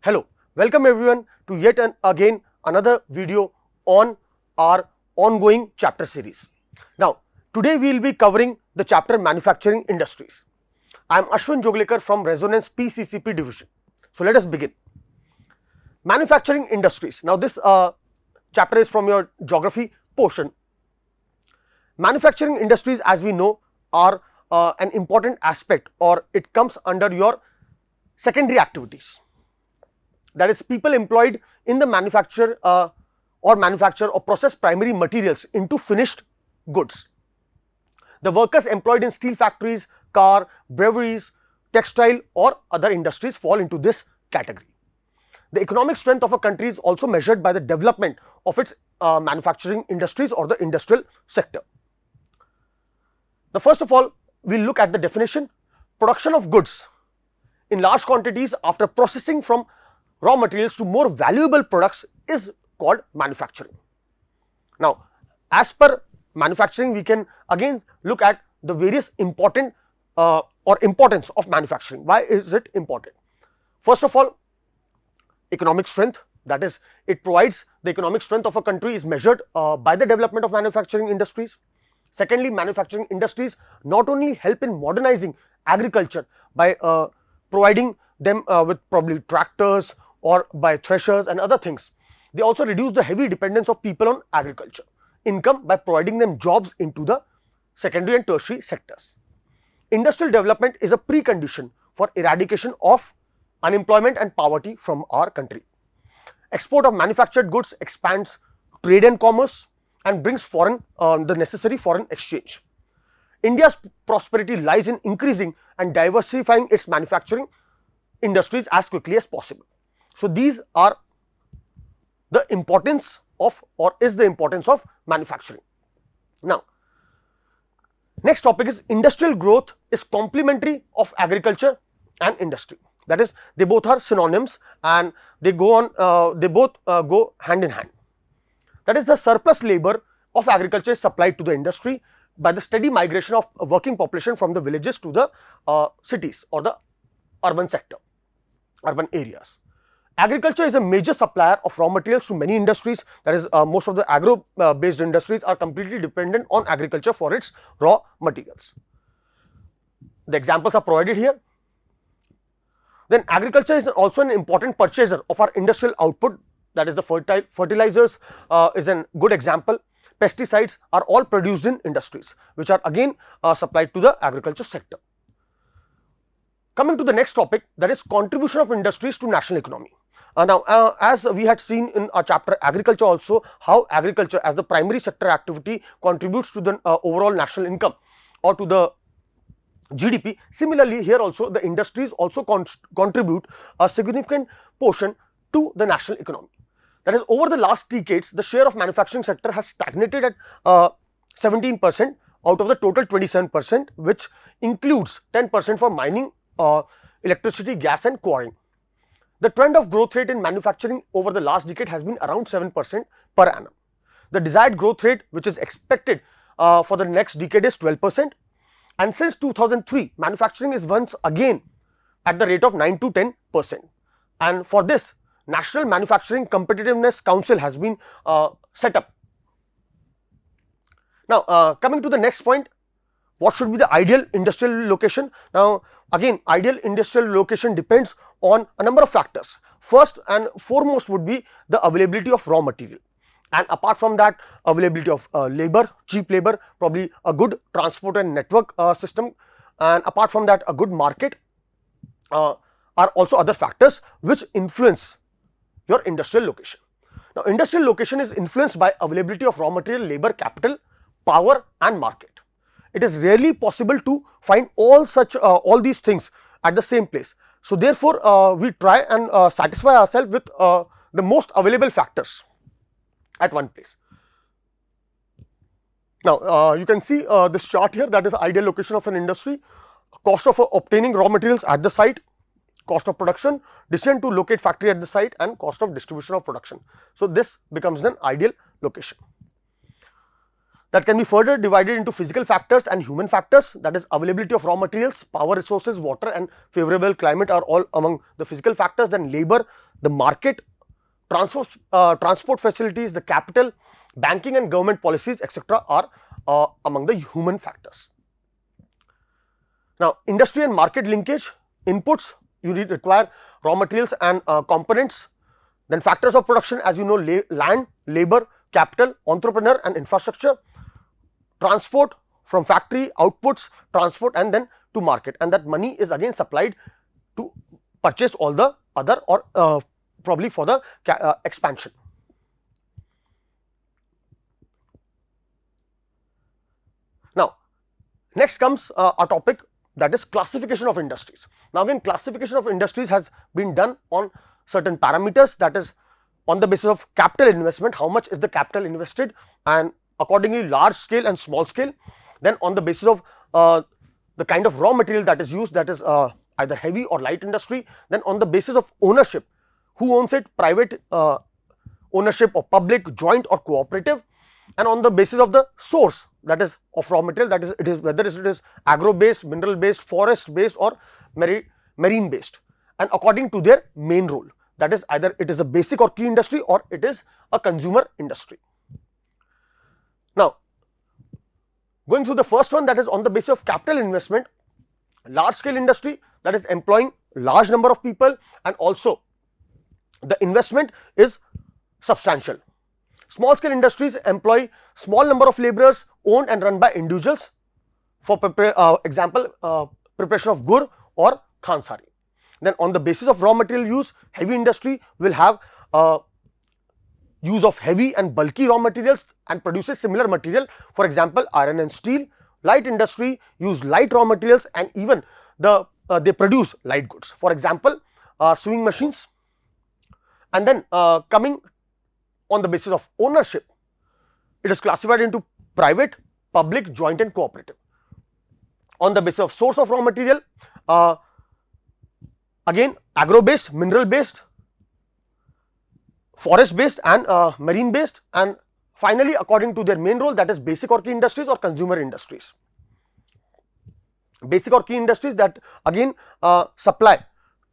Hello, welcome everyone to yet again another video on our ongoing chapter series. Now, today we will be covering the chapter Manufacturing Industries. I am Ashwin Joglekar from Resonance PCCP division. So, let us begin. Manufacturing Industries. Now, this chapter is from your geography portion. Manufacturing industries, as we know, are an important aspect, or it comes under your secondary activities. That is, people employed in the manufacture or process primary materials into finished goods. The workers employed in steel factories, car, breweries, textile or other industries fall into this category. The economic strength of a country is also measured by the development of its manufacturing industries or the industrial sector. Now, first of all, we will look at the definition. Production of goods in large quantities after processing from raw materials to more valuable products is called manufacturing. Now, as per manufacturing, we can again look at the various important or importance of manufacturing. Why is it important? First of all, economic strength, that is, it provides the economic strength of a country is measured by the development of manufacturing industries. Secondly, manufacturing industries not only help in modernizing agriculture by providing them with probably tractors or by threshers and other things, they also reduce the heavy dependence of people on agriculture income by providing them jobs into the secondary and tertiary sectors. Industrial development is a precondition for eradication of unemployment and poverty from our country. Export of manufactured goods expands trade and commerce and brings the necessary foreign exchange. India's prosperity lies in increasing and diversifying its manufacturing industries as quickly as possible. So, these are the importance of manufacturing. Now, next topic is industrial growth is complementary of agriculture and industry. That is, they both are synonyms and they both go hand in hand. That is, the surplus labor of agriculture is supplied to the industry by the steady migration of a working population from the villages to the cities or the urban sector, urban areas. Agriculture is a major supplier of raw materials to many industries. That is, most of the agro based industries are completely dependent on agriculture for its raw materials. The examples are provided here. Then agriculture is also an important purchaser of our industrial output, that is the fertilizers is a good example. Pesticides are all produced in industries which are again supplied to the agriculture sector. Coming to the next topic, that is contribution of industries to national economy. Now, as we had seen in our chapter agriculture also, how agriculture as the primary sector activity contributes to the overall national income or to the GDP. Similarly, here also the industries also contribute a significant portion to the national economy. That is, over the last decades, the share of manufacturing sector has stagnated at 17% out of the total 27%, which includes 10% for mining, electricity, gas and quarrying. The trend of growth rate in manufacturing over the last decade has been around 7% per annum. The desired growth rate which is expected for the next decade is 12%, and since 2003, manufacturing is once again at the rate of 9 to 10%, and for this, National Manufacturing Competitiveness Council has been set up. Now, coming to the next point, what should be the ideal industrial location? Now, again, ideal industrial location depends on a number of factors. First and foremost would be the availability of raw material, and apart from that, availability of labor, cheap labor, probably a good transport and network system, and apart from that, a good market are also other factors which influence your industrial location. Now, industrial location is influenced by availability of raw material, labor, capital, power and market. It is rarely possible to find all these things at the same place. So, therefore, we try and satisfy ourselves with the most available factors at one place. Now, you can see this chart here, that is ideal location of an industry, cost of obtaining raw materials at the site, cost of production, distance to locate factory at the site and cost of distribution of production. So, this becomes an ideal location. that can be further divided into physical factors and human factors, that is availability of raw materials, power resources, water and favorable climate are all among the physical factors. Then labor, the market, transport facilities, the capital, banking and government policies, etc. are among the human factors. Now, industry and market linkage, inputs, you require raw materials and components. Then factors of production, as you know, land, labor, capital, entrepreneur and infrastructure. Transport from factory, outputs, transport and then to market, and that money is again supplied to purchase all the other or probably for the expansion. Now, next comes a topic, that is classification of industries. Now, again classification of industries has been done on certain parameters, that is on the basis of capital investment, how much is the capital invested, and accordingly large scale and small scale. Then on the basis of the kind of raw material that is used, that is either heavy or light industry. Then on the basis of ownership, who owns it, private ownership or public, joint or cooperative. And on the basis of the source, that is of raw material, that is it is whether it is agro based, mineral based, forest based or marine based, and according to their main role, that is either it is a basic or key industry or it is a consumer industry. Now, going through the first one, that is on the basis of capital investment, large scale industry, that is employing large number of people and also the investment is substantial. Small scale industries employ small number of laborers owned and run by individuals, for example preparation of gur or khansari. Then on the basis of raw material use, heavy industry will have use of heavy and bulky raw materials and produces similar material, for example iron and steel. Light industry use light raw materials and even they produce light goods, for example sewing machines. And then coming on the basis of ownership, it is classified into private, public, joint and cooperative. On the basis of source of raw material, again agro based, mineral based, forest based and marine based, and finally according to their main role, that is basic or key industries or consumer industries. Basic or key industries that again supply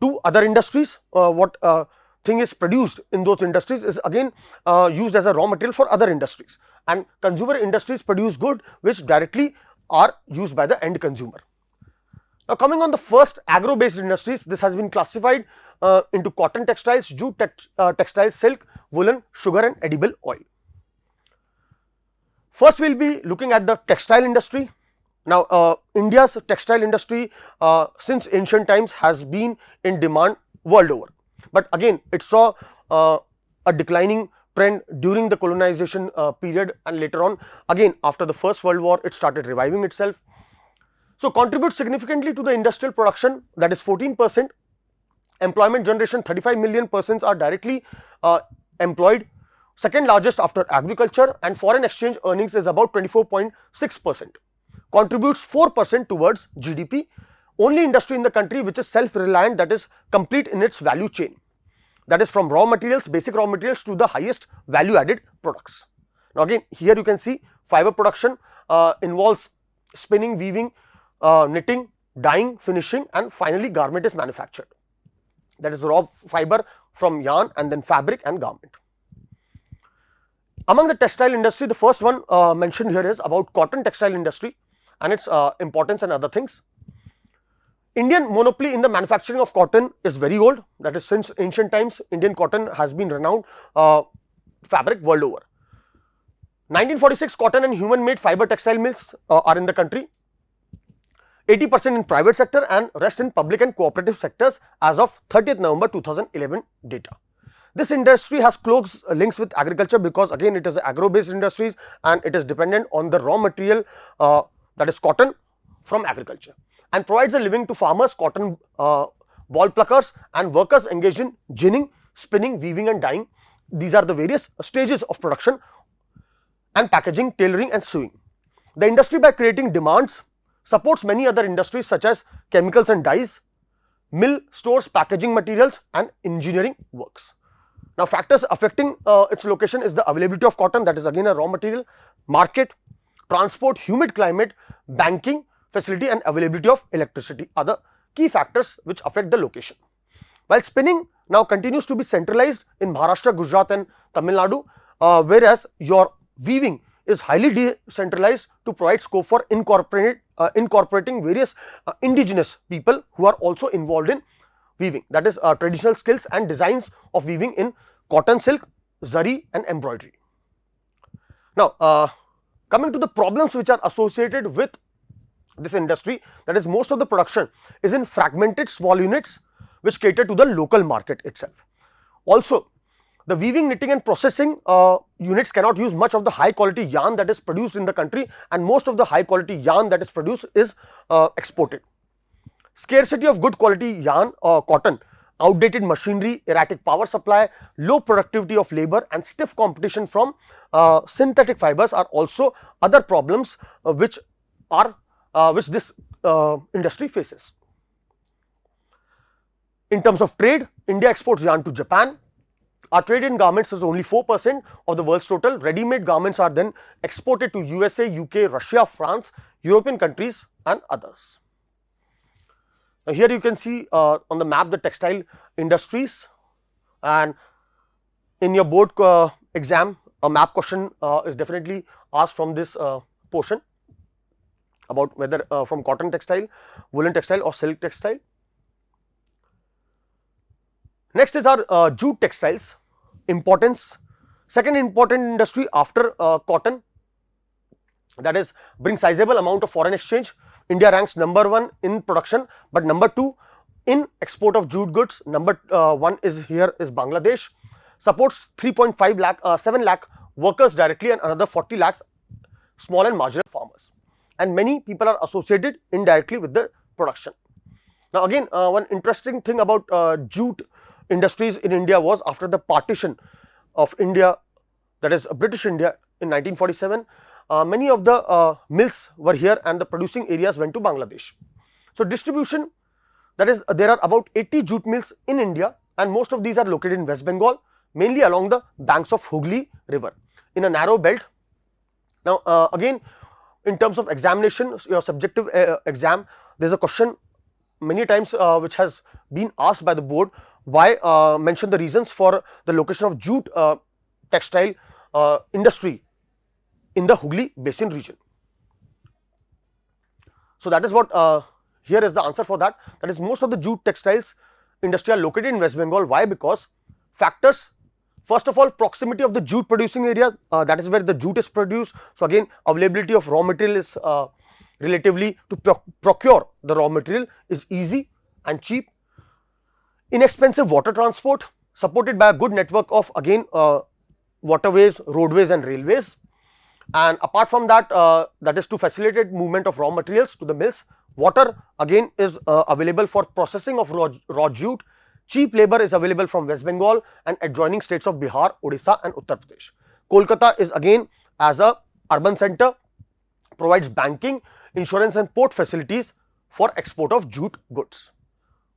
to other industries, what thing is produced in those industries is again used as a raw material for other industries, and consumer industries produce good which directly are used by the end consumer. Now, coming on the first agro based industries, this has been classified into cotton textiles, jute textiles, silk, woolen, sugar and edible oil. First we will be looking at the textile industry. Now, India's textile industry since ancient times has been in demand world over, but again it saw a declining trend during the colonization period, and later on again after the First World War it started reviving itself. So, contributes significantly to the industrial production, that is 14%, employment generation 35 million persons are directly employed, second largest after agriculture, and foreign exchange earnings is about 24.6%, contributes 4% towards GDP, only industry in the country which is self-reliant, that is complete in its value chain, that is from raw materials, basic raw materials to the highest value added products. Now, again here you can see fiber production involves spinning, weaving, knitting, dyeing, finishing, and finally garment is manufactured, that is raw fiber from yarn and then fabric and garment. Among the textile industry, the first one mentioned here is about cotton textile industry and its importance and other things. Indian monopoly in the manufacturing of cotton is very old, that is since ancient times Indian cotton has been renowned fabric world over. 1946 cotton and human made fiber textile mills are in the country, 80% in private sector and rest in public and cooperative sectors as of 30th November 2011 data. This industry has close links with agriculture because again it is agro based industries and it is dependent on the raw material that is cotton from agriculture, and provides a living to farmers, cotton ball pluckers and workers engaged in ginning, spinning, weaving and dyeing. These are the various stages of production, and packaging, tailoring and sewing. The industry, by creating demands, supports many other industries such as chemicals and dyes, mill, stores, packaging materials and engineering works. Now, factors affecting its location is the availability of cotton, that is again a raw material, market, transport, humid climate, banking facility and availability of electricity are the key factors which affect the location. While spinning now continues to be centralized in Maharashtra, Gujarat and Tamil Nadu, whereas your weaving is highly decentralized to provide scope for incorporating various indigenous people who are also involved in weaving, that is traditional skills and designs of weaving in cotton, silk, zari and embroidery. Now, coming to the problems which are associated with this industry, that is most of the production is in fragmented small units which cater to the local market itself. Also, the weaving, knitting and processing units cannot use much of the high quality yarn that is produced in the country, and most of the high quality yarn that is produced is exported. Scarcity of good quality yarn or cotton, outdated machinery, erratic power supply, low productivity of labor and stiff competition from synthetic fibers are also other problems which this industry faces. In terms of trade, India exports yarn to Japan. Our trade in garments is only 4% of the world's total. Ready-made garments are then exported to USA, UK, Russia, France, European countries and others. Now, here you can see on the map the textile industries, and in your board exam a map question is definitely asked from this portion about whether from cotton textile, woolen textile or silk textile. Next is our jute textiles importance. Second important industry after cotton, that is brings sizable amount of foreign exchange. India ranks number 1 in production, but number 2 in export of jute goods. Number 1 is Bangladesh. Supports 3.5 lakh, 7 lakh workers directly and another 40 lakhs small and marginal farmers. And many people are associated indirectly with the production. Now, again, one interesting thing about jute industries in India was after the partition of India, that is British India in 1947, many of the mills were here and the producing areas went to Bangladesh. So, distribution, that is there are about 80 jute mills in India and most of these are located in West Bengal, mainly along the banks of Hooghly river in a narrow belt. Now, again in terms of examination, your subjective exam, there is a question many times which has been asked by the board, why mention the reasons for the location of jute textile industry in the Hooghly basin region. So, that is what here is the answer for that, that is most of the jute textiles industry are located in West Bengal. Why? Because factors, first of all proximity of the jute producing area, that is where the jute is produced. So, again availability of raw material is relatively to procure the raw material is easy and cheap. Inexpensive water transport supported by a good network of again waterways, roadways and railways. And apart from that, that is to facilitate movement of raw materials to the mills. Water again is available for processing of raw jute. Cheap labor is available from West Bengal and adjoining states of Bihar, Odisha and Uttar Pradesh. Kolkata is again as a urban center, provides banking, insurance and port facilities for export of jute goods.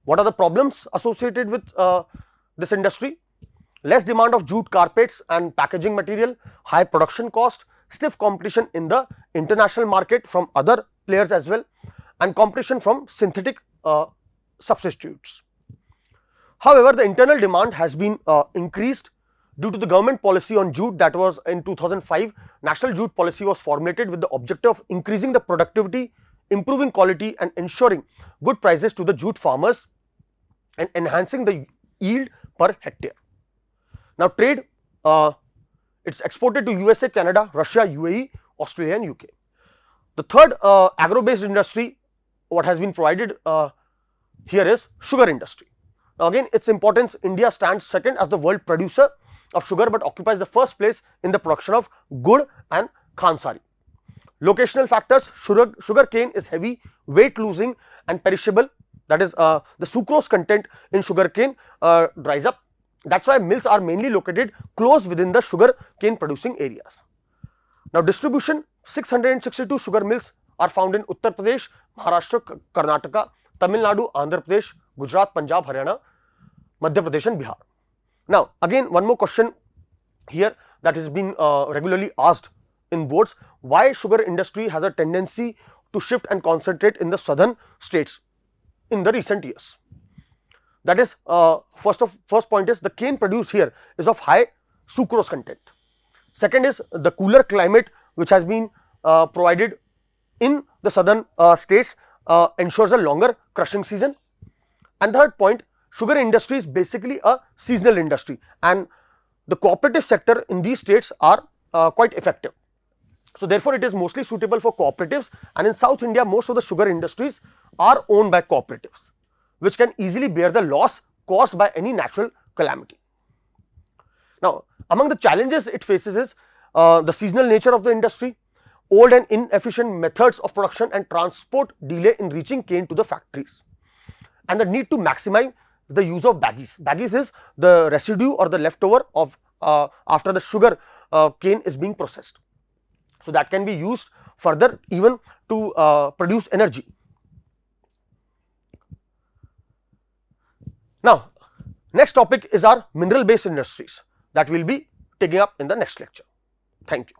What are the problems associated with this industry? Less demand of jute carpets and packaging material, high production cost, stiff competition in the international market from other players as well, and competition from synthetic substitutes. However, the internal demand has been increased due to the government policy on jute, that was in 2005. National jute policy was formulated with the objective of increasing the productivity, improving quality and ensuring good prices to the jute farmers and enhancing the yield per hectare. Now, trade, it is exported to USA, Canada, Russia, UAE, Australia and UK. The third agro-based industry what has been provided here is sugar industry. Now, again its importance, India stands second as the world producer of sugar but occupies the first place in the production of gur and khansari. Locational factors, sugar cane is heavy, weight losing and perishable, that is the sucrose content in sugar cane dries up. That is why mills are mainly located close within the sugar cane producing areas. Now, distribution, 662 sugar mills are found in Uttar Pradesh, Maharashtra, Karnataka, Tamil Nadu, Andhra Pradesh, Gujarat, Punjab, Haryana, Madhya Pradesh and Bihar. Now, again one more question here that has been regularly asked in boards why sugar industry has a tendency to shift and concentrate in the southern states in the recent years. That is, first point is the cane produced here is of high sucrose content. Second is the cooler climate which has been provided in the southern states ensures a longer crushing season. And third point, sugar industry is basically a seasonal industry, and the cooperative sector in these states are quite effective. So therefore, it is mostly suitable for cooperatives, and in South India most of the sugar industries are owned by cooperatives, which can easily bear the loss caused by any natural calamity. Now, among the challenges it faces is the seasonal nature of the industry, old and inefficient methods of production and transport delay in reaching cane to the factories, and the need to maximize the use of baggies. Baggies is the residue or the leftover of after the sugar cane is being processed. So that can be used further even to produce energy. Now, next topic is our mineral based industries that we will be taking up in the next lecture. Thank you.